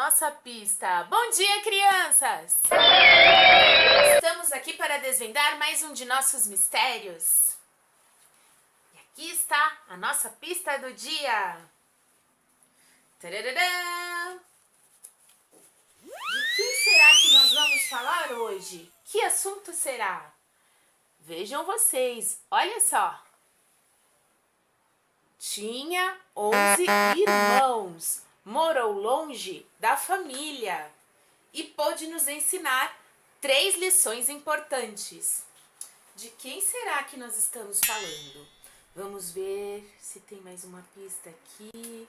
nossa pista. Bom dia, crianças! Estamos aqui para desvendar mais um de nossos mistérios. E aqui está a nossa pista do dia. Tarararã! De quem será que nós vamos falar hoje? Que assunto será? Vejam vocês, olha só. Tinha 11 irmãos, morou longe da família e pôde nos ensinar 3 lições importantes. De quem será que nós estamos falando? Vamos ver se tem mais uma pista aqui.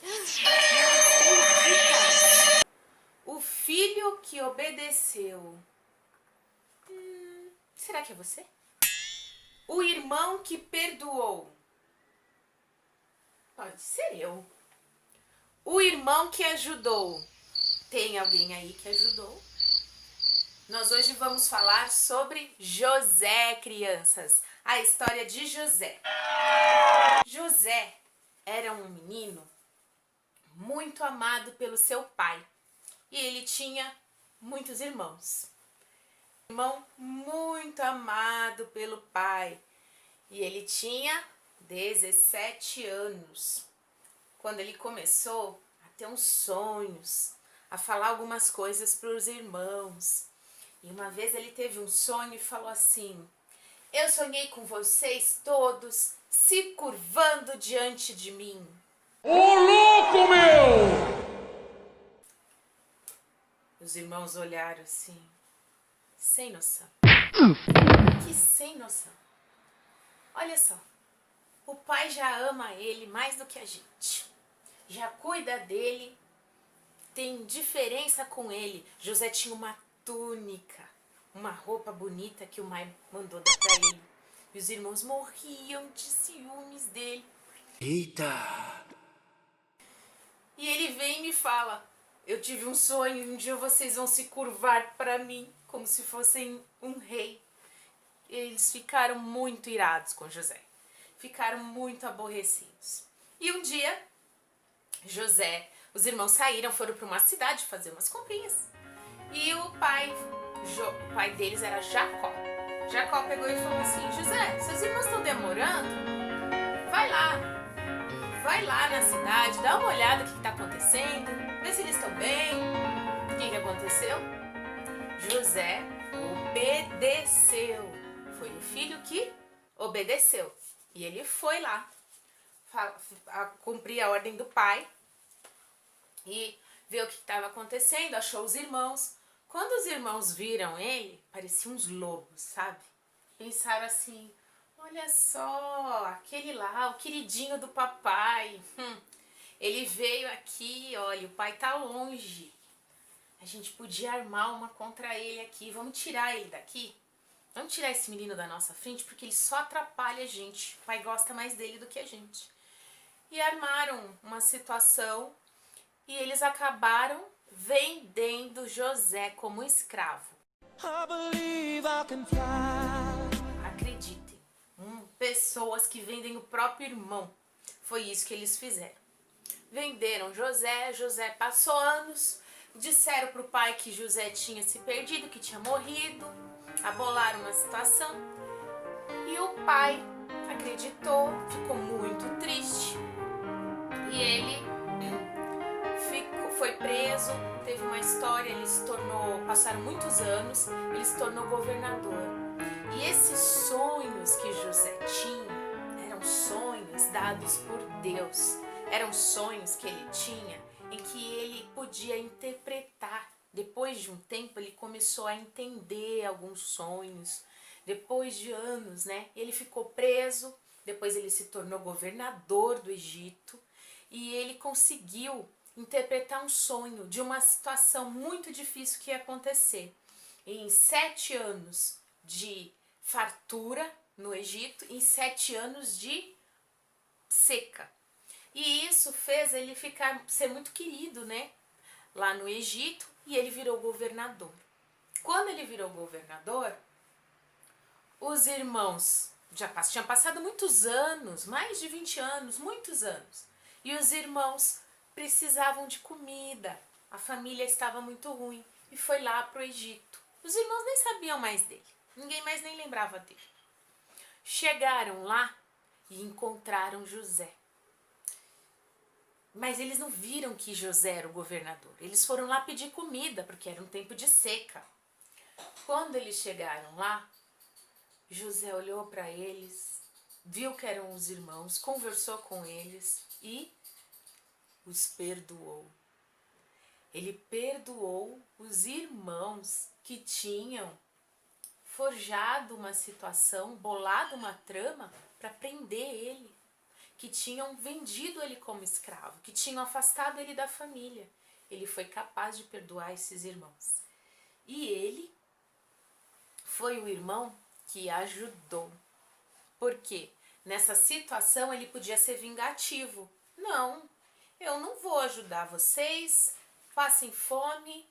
O filho que obedeceu. Será que é você? O irmão que perdoou. Pode ser eu. O irmão que ajudou. Tem alguém aí que ajudou? Nós hoje vamos falar sobre José, crianças. A história de José. José era um menino muito amado pelo seu pai. E ele tinha muitos irmãos. Irmão muito amado pelo pai. E ele tinha 17 anos. Quando ele começou a ter uns sonhos, a falar algumas coisas para os irmãos. E uma vez ele teve um sonho e falou assim: eu sonhei com vocês todos se curvando diante de mim. Ô louco, meu! Os irmãos olharam assim, sem noção. Que sem noção. Olha só, o pai já ama ele mais do que a gente. Já cuida dele, tem diferença com ele. José tinha uma túnica, uma roupa bonita que o pai mandou dar pra ele. E os irmãos morriam de ciúmes dele. Eita! E ele vem e me fala: eu tive um sonho e um dia vocês vão se curvar para mim, como se fossem um rei. Eles ficaram muito irados com José. Ficaram muito aborrecidos. E um dia, os irmãos saíram, foram para uma cidade fazer umas comprinhas. E o pai deles era Jacó. Jacó pegou e falou assim: José, seus irmãos estão demorando? Vai lá na cidade, dá uma olhada no que está acontecendo, vê se eles estão bem. O que aconteceu? José obedeceu. Foi o filho que obedeceu. E ele foi lá cumprir a ordem do pai e ver o que estava acontecendo, achou os irmãos. Quando os irmãos viram ele, pareciam uns lobos, sabe? Pensaram assim: olha só, aquele lá, o queridinho do papai. Ele veio aqui, olha, o pai tá longe. A gente podia armar uma contra ele aqui. Vamos tirar ele daqui? Vamos tirar esse menino da nossa frente porque ele só atrapalha a gente. O pai gosta mais dele do que a gente. E armaram uma situação e eles acabaram vendendo José como escravo. Acreditem, pessoas que vendem o próprio irmão. Foi isso que eles fizeram. Venderam José, José passou anos, disseram para o pai que José tinha se perdido, que tinha morrido, abolaram uma situação. E o pai acreditou, ficou muito triste e ele foi preso, teve uma história, passaram muitos anos, ele se tornou governador. E esses sonhos que José tinha eram sonhos dados por Deus, eram sonhos que ele tinha em que ele podia interpretar. Depois de um tempo ele começou a entender alguns sonhos, depois de anos, né? Ele ficou preso, depois ele se tornou governador do Egito e ele conseguiu interpretar um sonho de uma situação muito difícil que ia acontecer. Em 7 anos de fartura no Egito, em 7 anos de seca. E isso fez ele ser muito querido, né? Lá no Egito, e ele virou governador. Quando ele virou governador, os irmãos já tinham passado muitos anos, mais de 20 anos, muitos anos. E os irmãos precisavam de comida. a família estava muito ruim e foi lá para o Egito. Os irmãos nem sabiam mais dele, ninguém mais nem lembrava dele. Chegaram lá e encontraram José. Mas eles não viram que José era o governador. Eles foram lá pedir comida, porque era um tempo de seca. Quando eles chegaram lá, José olhou para eles, viu que eram os irmãos, conversou com eles e os perdoou. Ele perdoou os irmãos que tinham forjado uma situação, bolado uma trama para prender ele, que tinham vendido ele como escravo, que tinham afastado ele da família. Ele foi capaz de perdoar esses irmãos. E ele foi o irmão que ajudou. Por quê? Nessa situação ele podia ser vingativo. Não, eu não vou ajudar vocês, passem fome.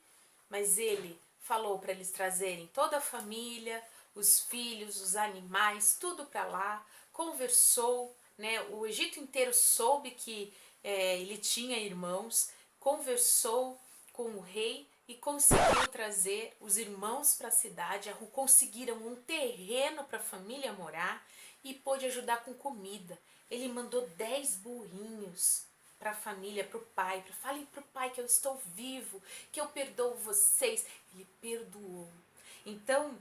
Mas ele falou para eles trazerem toda a família, os filhos, os animais, tudo para lá, conversou, né? O Egito inteiro soube que ele tinha irmãos, conversou com o rei e conseguiu trazer os irmãos para a cidade, conseguiram um terreno para a família morar e pôde ajudar com comida. Ele mandou 10 burrinhos para a família, para o pai, falem para o pai que eu estou vivo, que eu perdoo vocês. Ele perdoou. Então,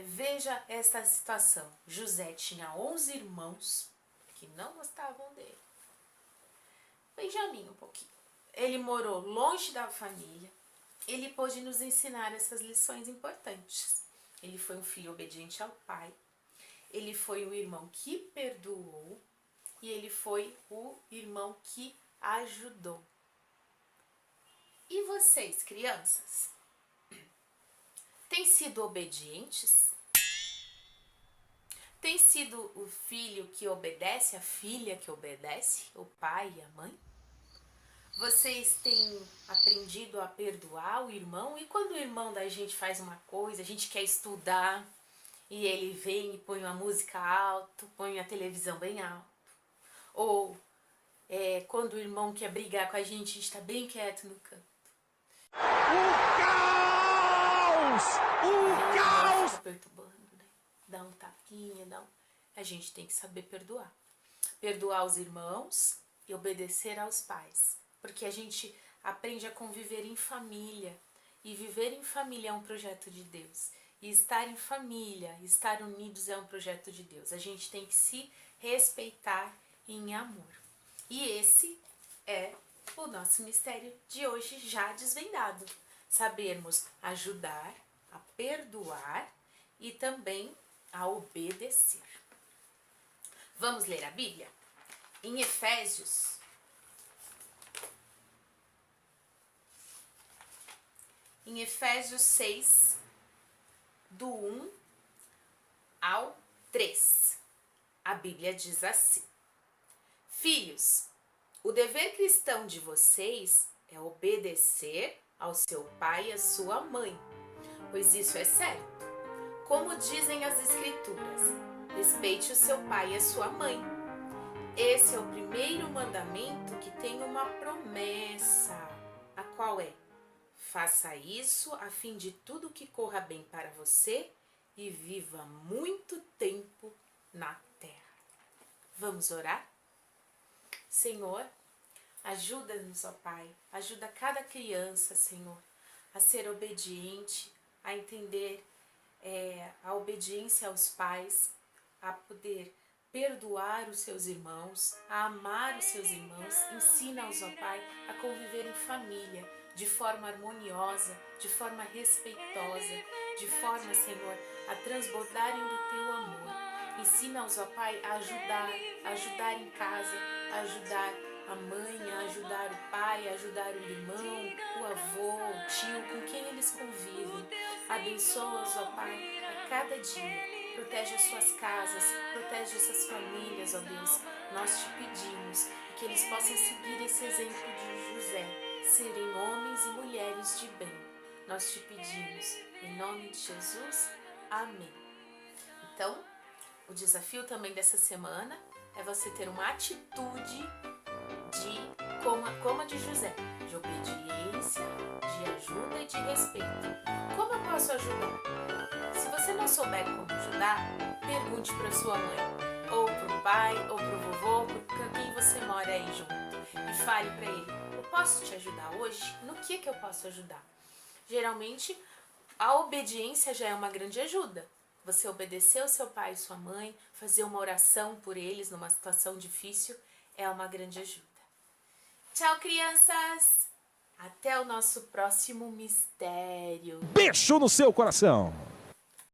veja essa situação. José tinha 11 irmãos que não gostavam dele. Benjamim um pouquinho. Ele morou longe da família. Ele pôde nos ensinar essas lições importantes. Ele foi um filho obediente ao pai. Ele foi o irmão que perdoou. E ele foi o irmão que ajudou. E vocês, crianças? Têm sido obedientes? Tem sido o filho que obedece, a filha que obedece, o pai e a mãe? Vocês têm aprendido a perdoar o irmão? E quando o irmão da gente faz uma coisa, a gente quer estudar, e ele vem e põe uma música alto, põe a televisão bem alto. Ou quando o irmão quer brigar com a gente está bem quieto no canto. O caos! O caos! Fica perturbando, né? Dá um tapinha, A gente tem que saber perdoar. Perdoar os irmãos e obedecer aos pais. Porque a gente aprende a conviver em família. E viver em família é um projeto de Deus. E estar em família, estar unidos é um projeto de Deus. A gente tem que se respeitar em amor. E esse é o nosso mistério de hoje já desvendado. Sabermos ajudar, a perdoar e também a obedecer. Vamos ler a Bíblia? Em Efésios, em Efésios 6, do 1 ao 3, a Bíblia diz assim: Filhos, o dever cristão de vocês é obedecer ao seu pai e à sua mãe, pois isso é certo. Como dizem as Escrituras, respeite o seu pai e a sua mãe. Esse é o primeiro mandamento que tem uma promessa, a qual é: faça isso a fim de tudo que corra bem para você e viva muito tempo na terra. Vamos orar? Senhor, ajuda-nos, ó Pai, ajuda cada criança, Senhor, a ser obediente, a entender a obediência aos pais, a poder perdoar os seus irmãos, a amar os seus irmãos. Ensina-os, ó Pai, a conviver em família, de forma harmoniosa, de forma respeitosa, de forma, Senhor, a transbordarem do Teu amor. Ensina-os, ó Pai, a ajudar em casa, a ajudar a mãe, a ajudar o pai, a ajudar o irmão, o avô, o tio, com quem eles convivem. Abençoa-os, ó Pai, a cada dia. Protege as suas casas, protege essas famílias, ó Deus. Nós te pedimos que eles possam seguir esse exemplo de José, serem homens e mulheres de bem. Nós te pedimos, em nome de Jesus. Amém. Então, o desafio também dessa semana é você ter uma atitude como a de José, de obediência de respeito. Como eu posso ajudar? Se você não souber como ajudar, pergunte para sua mãe, ou para o pai, ou para o vovô, para quem você mora aí junto. E fale para ele, eu posso te ajudar hoje? No que eu posso ajudar? Geralmente, a obediência já é uma grande ajuda. Você obedecer o seu pai e sua mãe, fazer uma oração por eles numa situação difícil, é uma grande ajuda. Tchau, crianças! Até o nosso próximo mistério. Beijo no seu coração.